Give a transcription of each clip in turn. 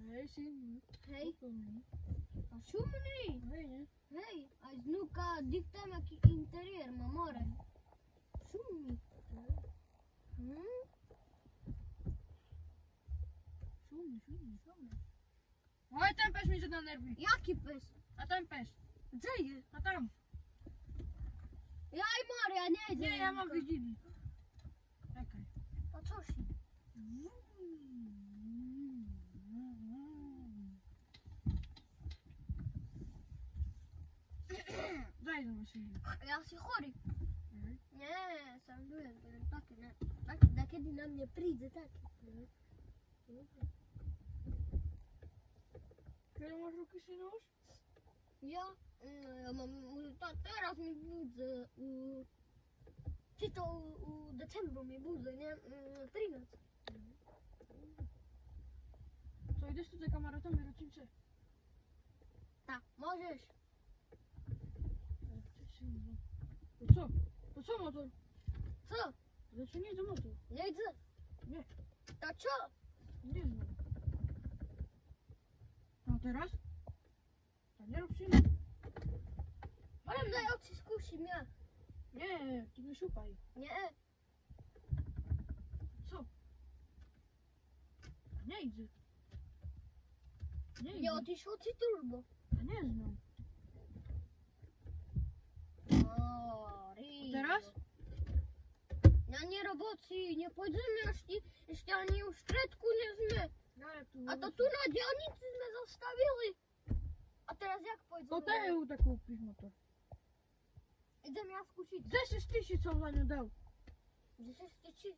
Hej, syn. Hej. Spokojný. A šumný. Hej, ne? Hej, a znúka diktám, aký interiér má more. Šumný. Šumný. Oj, ten pes mi zadal nervy. Jaký pes? A ten pes. Gdzie je? A tam. Ja i more, ja nejdem. Nie, ja mam widzili. Czekaj. A co si? Zajdę na siebie. Ja si chory. Mhm. Nie, sąduję, to jest takie, ne? Tak, kiedy na mnie przyjdzie, taki. Kiedy masz ruky, synuś? Ja mam, teraz mi budzę, czy to u decembru mi budzę, nie? 13. Co, idziesz tutaj kameratą na rocznicę? Tak, możesz. To co? To co motor? Co? Znaczy nie, to motor. Nie chcę. Nie. To co? Nie znam. A teraz? A nie rób się. Ale daj oczy skusi mnie. Nie, ty nie szukaj. Nie. Co? Nie idzie. Nie Nie idzie. odeszło ci turbo. A nie znam. O, Teraz? Ja nie robocy, nie pójdziemy, jeśli ani już sztretku nie zmy. No, jak tu A to tu na dzielnicy mnie zostawili. A teraz jak pójdziemy? To ty tak kupisz motor. Idziemy ja skusić. 10 tysięcy co za nią dał. 10 tysięcy.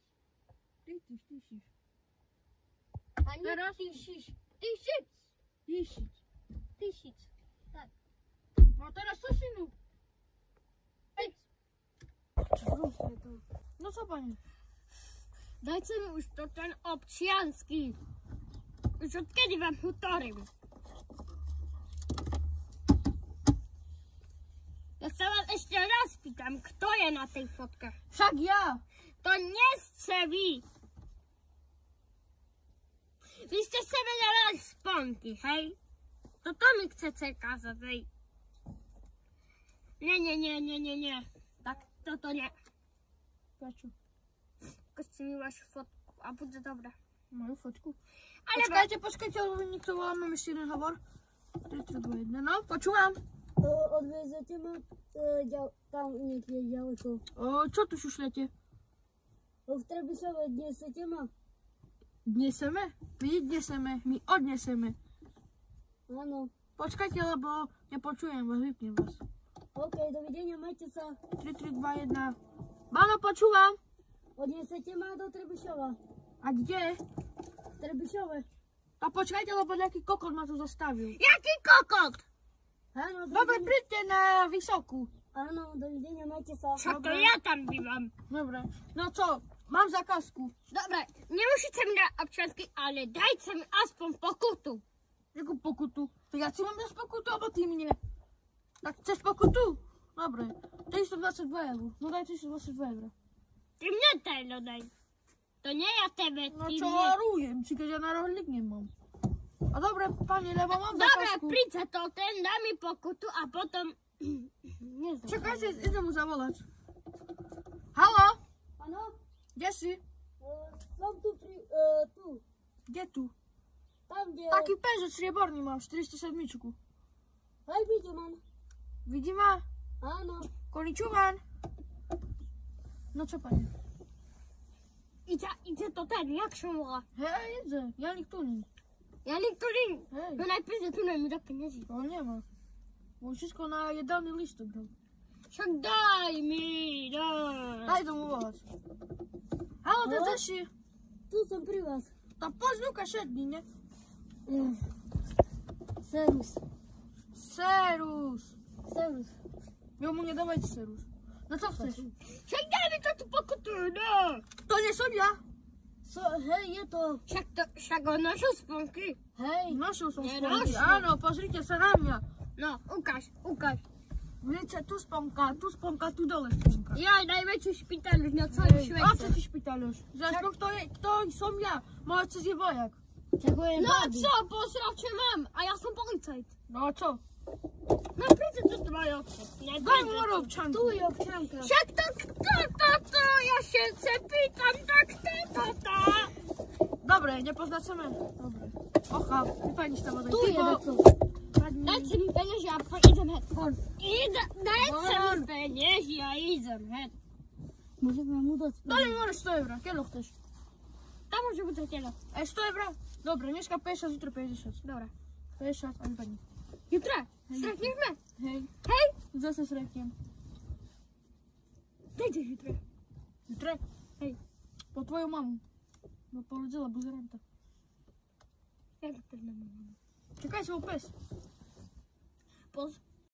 Tysiąc. A nie Teraz? 1000. 1000. Tak. No teraz co, synu? No co, panie? Dajcie mi już to ten obcjanski. Już od kiedy wam hutorym? Ja chcę was jeszcze raz pytam, kto je na tej fotkach? Wszak ja. To nie strzeli. Wyście sobie dawali sponki, hej? To mi chcecie kazać, hej? Nie. Tak, to nie. Patrzu. Kości mi waszą fotku, a będzie dobra. Moją fotku. Ale Poczekajcie, nie to mamy jeszcze jeden hawar. 3, 2, 1, no, poczułam. Odwiedzecie mnie tam nie działko. O, co tu šušlete? V Trebisove odniesete ma? Dneseme? My nedneseme, my odneseme. Áno. Počkajte, lebo nepočujem vás, vypnem vás. OK, dovidenia, majte sa. 3, 2, 1. Bano, počúvam. Odniesete ma do Trebišova. A kde? Trebišove. A počkajte, lebo nejaký kokot ma tu zastavil. jaki kokot? Áno, Dobre, príďte na Vysokú. Áno, dovidenia, majte sa. Co to Dobra. ja tam bývam? Dobre. No co, mám zakazku. Dobra, nie musicie mnie obciąski, ale dajcie mi aspoň pokutu. Jakú pokutu? To ja ci mám dať pokutu, alebo ty mne? Tak chceš pokutu? Dobre. 322 eur. No daj 322 eur. Ty mnie tego daj. To nie ja tebe, No ty čo mnie. varujem, či keď ja na rohlík nemám. A dobre, pani, lebo mám Dobra, zakazku. príďte to, ten dá mi pokutu a potom... Nie znam. Čakajte, idem mu zavolať. Haló? Áno? Kde si? Som tu tu. Kde tu? Tam, kde... Taký pezec strieborný mám, 407. Hej, vidím, man. Vidí ma? Áno. Koničuvan. No co, pani? Idzie to ten, jak się mówi? Hej, jedzę. Janik Tunin. Ja niektóry... Hej. No najpierw tu mi do pieniędzy. On nie ma. Bo wszystko na jedany listok dał. Však daj mi, daj. Daj do mu volať. Halo, ty Halo? si? Tu som pri vás. Tá poď, Luka, šedni, ne? Serus. Serus. Serus. Jo, mu nie dawajcie serus. No co chcesz? Však daj mi to tu pokutu, no. To nie są ja. Hej, je to. Však on nosil sponky. Hej. Noszą są Nie sponki. noszą. Ano, pozrite sa na mňa. No, ukaż. Wiecie, tu sponka, tu dole sponka. Ja najväčší špitál na celom O co svete. ci szpitalusz? Zresztą kto są ja? Możecie zje wojak. Ďakujem, No a babi. co, posrače mám? A ja som policajt. No a čo? No príde to tvoje obce. Daj mu moru občanku. Tu je občanka. Však to kto, ja się pýtam, tak kto. Dobre, nepoznačíme. Dobre. Ocha, vypadni tam ode. Tu je to. Dajcie mi pieniędzy, ja pojedę het. Dajcie Von. mi pieniędzy, ja idę het. Môžeme mu dať. Daj mi moru 100 eur. Keď chceš? Tam może być tyle. 100 eur? Dobre, dneska 50, zútra 50. Dobra. 50 a vypadni. Jutro, stretniemy. Hej, Hej, zase sretnem. dajcie jutro. Zútra? Hej. Po tvoju mamu. No porodila buzeranta. Jak to na mamę? Čakaj svoj pes.